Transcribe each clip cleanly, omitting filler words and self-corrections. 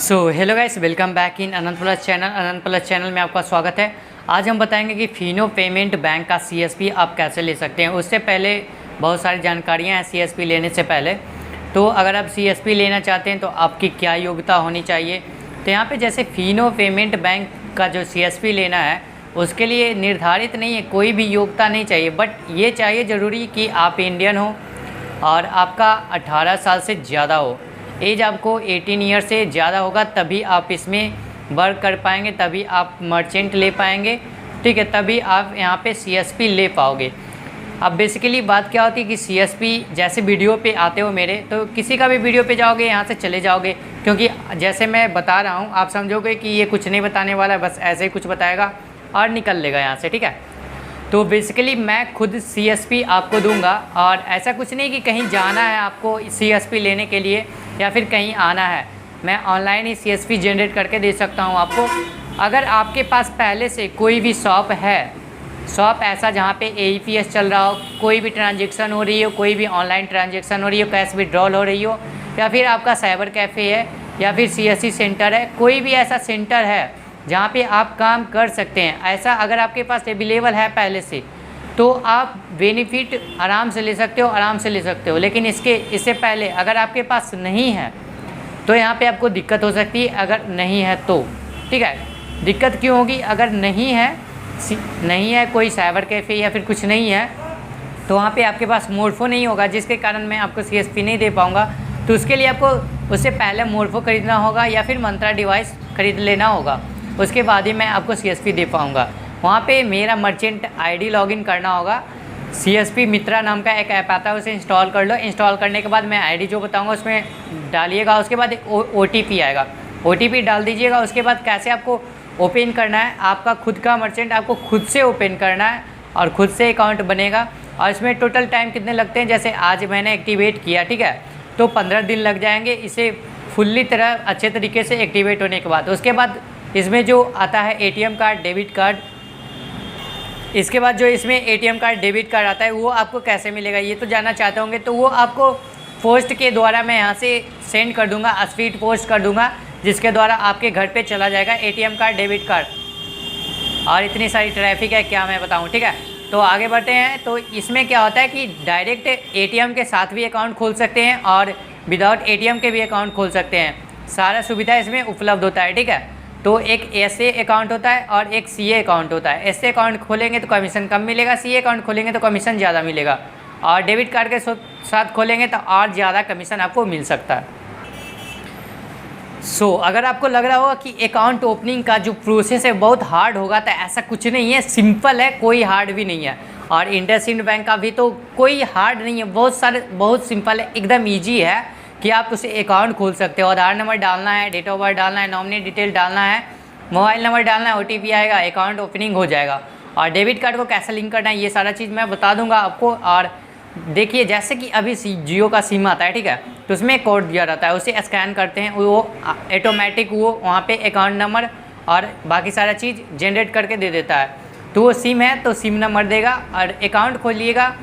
Hello guys, welcome back in Anant plus channel. Anant plus channel में आपका स्वागत है। आज हम बताएंगे कि फिनो पेमेंट बैंक का सीएसपी आप कैसे ले सकते हैं। उससे पहले बहुत सारी जानकारियां हैं सीएसपी लेने से पहले। तो अगर आप सीएसपी लेना चाहते हैं तो आपकी क्या योग्यता होनी चाहिए। तो यहाँ पे जैसे फिनो पेमेंट बैंक का जो सीएसपी लेना है उसके लिए निर्धारित नहीं है, कोई भी योग्यता नहीं चाहिए, बट ये चाहिए ज़रूरी कि आप इंडियन हो और आपका 18 साल से ज़्यादा हो। एज आपको 18 ईयर से ज़्यादा होगा तभी आप इसमें वर्क कर पाएंगे, तभी आप मर्चेंट ले पाएंगे, ठीक है, तभी आप यहाँ पे सीएसपी ले पाओगे। अब बेसिकली बात क्या होती है कि सीएसपी जैसे वीडियो पे आते हो मेरे, तो किसी का भी वीडियो पे जाओगे यहाँ से चले जाओगे, क्योंकि जैसे मैं बता रहा हूँ आप समझोगे कि ये कुछ नहीं बताने वाला है, बस ऐसे ही कुछ बताएगा और निकल लेगा यहाँ से, ठीक है। तो बेसिकली मैं खुद सीएसपी आपको दूंगा और ऐसा कुछ नहीं कि कहीं जाना है आपको सीएसपी लेने के लिए या फिर कहीं आना है, मैं ऑनलाइन ही सीएसपी जनरेट करके दे सकता हूं आपको। अगर आपके पास पहले से कोई भी शॉप है, शॉप ऐसा जहां पे एईपीएस चल रहा हो, कोई भी ट्रांजैक्शन हो रही हो, कोई भी ऑनलाइन ट्रांजैक्शन हो रही हो, कैश विड्रॉल हो रही हो, या फिर आपका साइबर कैफ़े है या फिर सीएससी सेंटर है, कोई भी ऐसा सेंटर है जहाँ पे आप काम कर सकते हैं, ऐसा अगर आपके पास अवेलेबल है पहले से, तो आप बेनिफिट आराम से ले सकते हो, लेकिन इससे पहले अगर आपके पास नहीं है तो यहाँ पे आपको दिक्कत हो सकती है। अगर नहीं है तो ठीक है, दिक्कत क्यों होगी, अगर नहीं है कोई साइबर कैफ़े या फिर कुछ नहीं है तो वहाँ पे आपके पास मोरफो नहीं होगा, जिसके कारण मैं आपको सीएसपी नहीं दे पाऊँगा। तो उसके लिए आपको उससे पहले मोरफो खरीदना होगा या फिर मंत्रा डिवाइस खरीद लेना होगा, उसके बाद ही मैं आपको सीएसपी दे पाऊँगा। वहाँ पे मेरा मर्चेंट आईडी लॉगिन करना होगा, सीएसपी मित्रा नाम का एक ऐप आता है, उसे इंस्टॉल कर लो। इंस्टॉल करने के बाद मैं आईडी जो बताऊँगा उसमें डालिएगा, उसके बाद एक ओटीपी आएगा, ओटीपी डाल दीजिएगा। उसके बाद कैसे आपको ओपन करना है, आपका खुद का मर्चेंट आपको खुद से ओपन करना है और खुद से अकाउंट बनेगा। और इसमें टोटल टाइम कितने लगते हैं, जैसे आज मैंने एक्टिवेट किया, ठीक है, तो 15 दिन लग जाएंगे इसे फुल्ली तरह अच्छे तरीके से एक्टिवेट होने के बाद। उसके बाद इसमें जो आता है एटीएम कार्ड, डेबिट कार्ड, इसके बाद जो इसमें एटीएम कार्ड, डेबिट कार्ड आता है वो आपको कैसे मिलेगा ये तो जानना चाहते होंगे। तो वो आपको पोस्ट के द्वारा मैं यहाँ से सेंड कर दूँगा, स्पीड पोस्ट कर दूँगा, जिसके द्वारा आपके घर पे चला जाएगा एटीएम कार्ड, डेबिट कार्ड। और इतनी सारी ट्रैफिक है क्या मैं बताऊँ, ठीक है। तो आगे बढ़ते हैं। तो इसमें क्या होता है कि डायरेक्ट एटीएम के साथ भी अकाउंट खोल सकते हैं और विदाउट एटीएम के भी अकाउंट खोल सकते हैं, सारा सुविधा इसमें उपलब्ध होता है, ठीक है। तो एक एसए अकाउंट होता है और एक सीए अकाउंट होता है। एसए अकाउंट खोलेंगे तो कमीशन कम मिलेगा, सीए अकाउंट खोलेंगे तो कमीशन ज़्यादा मिलेगा, और डेबिट कार्ड के साथ खोलेंगे तो और ज़्यादा कमीशन आपको मिल सकता है। अगर आपको लग रहा होगा कि अकाउंट ओपनिंग का जो प्रोसेस है बहुत हार्ड होगा, तो ऐसा कुछ नहीं है, सिंपल है, कोई हार्ड भी नहीं है। और इंडसइंड बैंक का भी तो कोई हार्ड नहीं है, बहुत सिंपल है, एकदम ईजी है कि आप उसे अकाउंट खोल सकते हो। आधार नंबर डालना है, डेट ऑफ बर्थ डालना है, नॉमिनी डिटेल डालना है, मोबाइल नंबर डालना है, ओटीपी आएगा, अकाउंट ओपनिंग हो जाएगा। और डेबिट कार्ड को कैसे लिंक करना है ये सारा चीज़ मैं बता दूंगा आपको। और देखिए जैसे कि अभी जियो का सिम आता है, ठीक है, तो उसमें कोड दिया रहता है, उसे स्कैन करते हैं, वो ऑटोमेटिक वो वहाँ पे अकाउंट नंबर और बाकी सारा चीज़ जनरेट करके दे देता है। तो वो सिम है तो सिम नंबर देगा, और अकाउंट खोलिएगा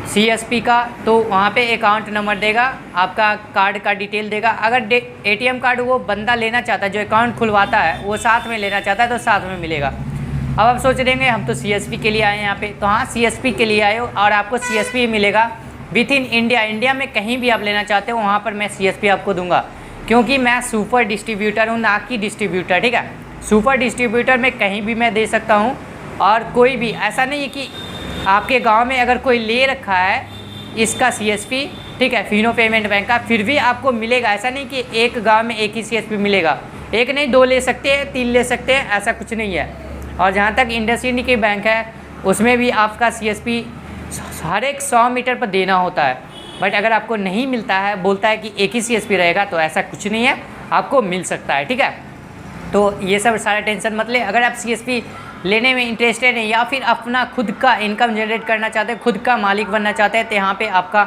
सीएसपी का तो वहाँ पे अकाउंट नंबर देगा, आपका कार्ड का डिटेल देगा। अगर एटीएम कार्ड वो बंदा लेना चाहता है जो अकाउंट खुलवाता है, वो साथ में लेना चाहता है तो साथ में मिलेगा। अब आप सोच रहे हैं हम तो सीएसपी के लिए आए हैं यहाँ पे, तो हाँ सीएसपी के लिए आए हो और आपको सीएसपी मिलेगा विद इन इंडिया में कहीं भी आप लेना चाहते हो वहाँ पर मैं सीएसपी आपको दूंगा, क्योंकि मैं सुपर डिस्ट्रीब्यूटर हूँ, ना कि डिस्ट्रीब्यूटर, ठीक है। सुपर डिस्ट्रीब्यूटर में कहीं भी मैं दे सकता हूँ, और कोई भी ऐसा नहीं है कि आपके गांव में अगर कोई ले रखा है इसका सीएसपी, ठीक है, फिनो पेमेंट बैंक का, फिर भी आपको मिलेगा। ऐसा नहीं कि एक गांव में एक ही सीएसपी मिलेगा, एक नहीं 2 ले सकते हैं, 3 ले सकते हैं, ऐसा कुछ नहीं है। और जहां तक इंडसइंड की बैंक है उसमें भी आपका सीएसपी हर एक 100 मीटर पर देना होता है, बट अगर आपको नहीं मिलता है, बोलता है कि एक ही सीएसपी रहेगा, तो ऐसा कुछ नहीं है, आपको मिल सकता है, ठीक है। तो ये सब सारा टेंशन मत ले। अगर आप सीएसपी लेने में इंटरेस्टेड हैं या फिर अपना खुद का इनकम जनरेट करना चाहते हैं, खुद का मालिक बनना चाहते हैं, तो यहाँ पे आपका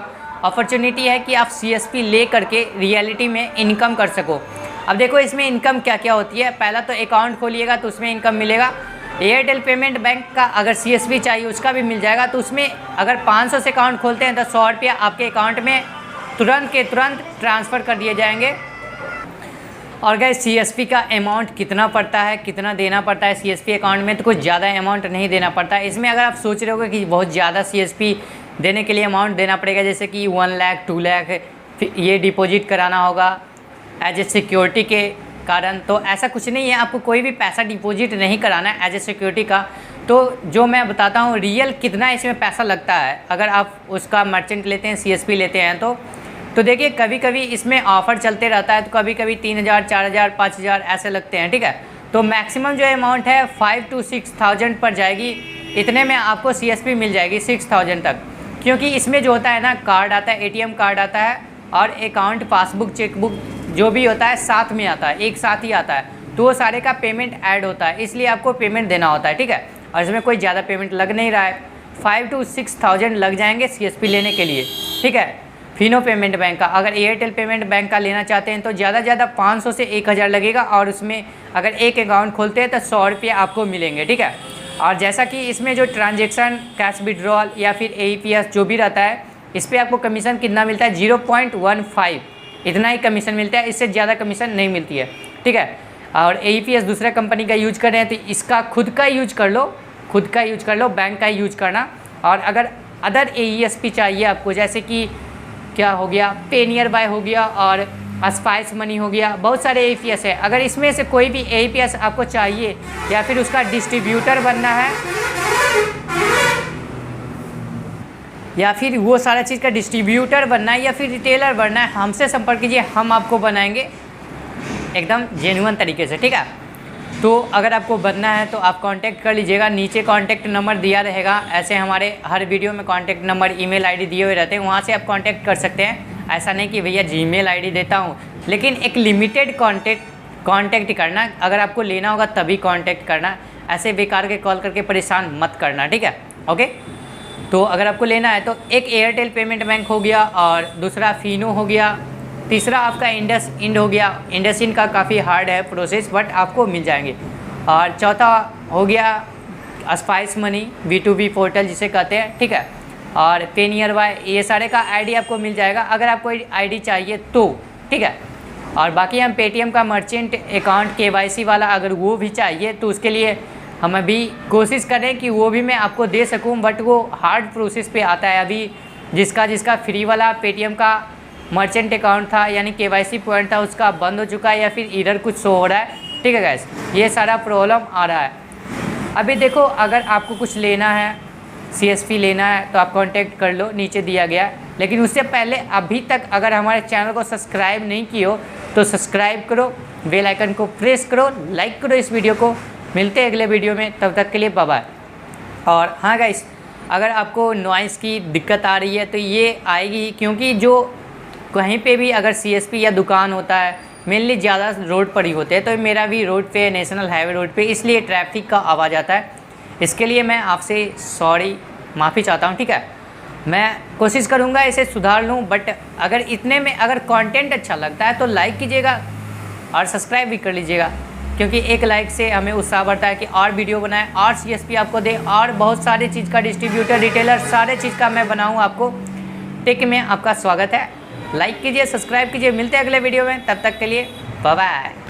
अपॉर्चुनिटी है कि आप सीएसपी ले करके रियलिटी में इनकम कर सको। अब देखो इसमें इनकम क्या क्या होती है। पहला तो अकाउंट खोलिएगा तो उसमें इनकम मिलेगा। एयरटेल पेमेंट बैंक का अगर सीएसपी चाहिए उसका भी मिल जाएगा। तो उसमें अगर 500 से अकाउंट खोलते हैं तो 100 रुपया आपके अकाउंट में तुरंत के तुरंत ट्रांसफ़र कर दिए जाएंगे। और गाइस सीएसपी का अमाउंट कितना पड़ता है, कितना देना पड़ता है सीएसपी अकाउंट में, तो कुछ ज़्यादा अमाउंट नहीं देना पड़ता है इसमें। अगर आप सोच रहे होगे कि बहुत ज़्यादा सीएसपी देने के लिए अमाउंट देना पड़ेगा, जैसे कि 1 लाख 2 लाख ये डिपॉजिट कराना होगा एज ए सिक्योरिटी के कारण, तो ऐसा कुछ नहीं है। आपको कोई भी पैसा डिपॉजिट नहीं कराना है एज ए सिक्योरिटी का। तो जो मैं बताता हूँ रियल कितना इसमें पैसा लगता है अगर आप उसका मर्चेंट लेते हैं, सीएसपी लेते हैं तो देखिए कभी कभी इसमें ऑफ़र चलते रहता है, तो कभी कभी 3000 4000 5000 ऐसे लगते हैं, ठीक है। तो मैक्सिमम जो अमाउंट है 5 to 6000 पर जाएगी, इतने में आपको सीएसपी मिल जाएगी 6000 तक। क्योंकि इसमें जो होता है ना, कार्ड आता है, एटीएम कार्ड आता है और अकाउंट पासबुक चेकबुक जो भी होता है साथ में आता है, एक साथ ही आता है, तो वो सारे का पेमेंट ऐड होता है, इसलिए आपको पेमेंट देना होता है, ठीक है। और इसमें कोई ज़्यादा पेमेंट लग नहीं रहा है, 5 to 6000 लग जाएंगे सीएसपी लेने के लिए, ठीक है। फिनो पेमेंट बैंक का, अगर एयरटेल पेमेंट बैंक का लेना चाहते हैं तो ज़्यादा ज़्यादा 500 से 1000 लगेगा, और उसमें अगर एक अकाउंट खोलते हैं तो 100 रुपये आपको मिलेंगे, ठीक है। और जैसा कि इसमें जो ट्रांजेक्शन कैश विड्रॉल या फिर AEPS जो भी रहता है, इस पर आपको कमीशन कितना मिलता है 0.15, इतना ही कमीशन मिलता है, इससे ज़्यादा कमीशन नहीं मिलती है, ठीक है। और AEPS दूसरा कंपनी का यूज कर रहे हैं तो इसका खुद का यूज कर लो, बैंक का यूज करना। और अगर अदर AESP चाहिए आपको, जैसे कि क्या हो गया, पे नियर बाय हो गया और स्पाइस मनी हो गया, बहुत सारे AEPS है। अगर इसमें से कोई भी AEPS आपको चाहिए या फिर उसका डिस्ट्रीब्यूटर बनना है या फिर वो सारा चीज़ का डिस्ट्रीब्यूटर बनना है या फिर रिटेलर बनना है, हमसे संपर्क कीजिए, हम आपको बनाएंगे एकदम जेन्युइन तरीके से, ठीक है। तो अगर आपको बनना है तो आप कांटेक्ट कर लीजिएगा, नीचे कांटेक्ट नंबर दिया रहेगा। ऐसे हमारे हर वीडियो में कांटेक्ट नंबर, ईमेल आईडी दिए हुए रहते हैं, वहाँ से आप कांटेक्ट कर सकते हैं। ऐसा नहीं कि भैया जीमेल आईडी देता हूँ, लेकिन एक लिमिटेड कांटेक्ट करना, अगर आपको लेना होगा तभी कांटेक्ट करना, ऐसे बेकार के कॉल करके परेशान मत करना, ठीक है, ओके। तो अगर आपको लेना है तो एक एयरटेल पेमेंट बैंक हो गया, और दूसरा फिनो हो गया, तीसरा आपका इंडसइंड हो गया। इंडसइंड का काफ़ी हार्ड है प्रोसेस, बट आपको मिल जाएंगे। और चौथा हो गया स्पाइस मनी, B2B पोर्टल जिसे कहते हैं, ठीक है। और पे नियर बाय, ये सारे का आईडी आपको मिल जाएगा अगर आपको आईडी चाहिए तो, ठीक है। और बाकी हम पेटीएम का मर्चेंट अकाउंट KYC वाला अगर वो भी चाहिए तो उसके लिए हम अभी कोशिश करें कि वो भी मैं आपको दे सकूं, बट वो हार्ड प्रोसेस पे आता है। अभी जिसका फ्री वाला पेटीएम का मर्चेंट अकाउंट था यानी KYC पॉइंट था, उसका बंद हो चुका है या फिर इधर कुछ शो हो रहा है, ठीक है गाइस, ये सारा प्रॉब्लम आ रहा है। अभी देखो अगर आपको कुछ लेना है, CSP लेना है तो आप कांटेक्ट कर लो, नीचे दिया गया है। लेकिन उससे पहले अभी तक अगर हमारे चैनल को सब्सक्राइब नहीं किए हो तो सब्सक्राइब करो, बेल आइकन को प्रेस करो, लाइक करो इस वीडियो को। मिलते हैं अगले वीडियो में, तब तक के लिए बाय बाय। और हाँ गाइस, अगर आपको नॉइज़ की दिक्कत आ रही है तो ये आएगी, क्योंकि जो कहीं पे भी अगर CSP या दुकान होता है मेनली ज़्यादा रोड पर ही होते हैं, तो मेरा भी रोड पे, नेशनल हाईवे रोड पे, इसलिए ट्रैफिक का आवाज़ आता है। इसके लिए मैं आपसे माफ़ी चाहता हूँ, ठीक है। मैं कोशिश करूँगा इसे सुधार लूँ, बट अगर इतने में अगर कंटेंट अच्छा लगता है तो लाइक कीजिएगा और सब्सक्राइब भी कर लीजिएगा, क्योंकि एक लाइक से हमें उत्साह बढ़ता है कि और वीडियो बनाएं और CSP आपको दे, और बहुत सारी चीज़ का डिस्ट्रीब्यूटर, रिटेलर, सारे चीज़ का मैं बनाऊँ आपको। टेक में आपका स्वागत है, लाइक कीजिए, सब्सक्राइब कीजिए। मिलते हैं अगले वीडियो में, तब तक के लिए बाय बाय।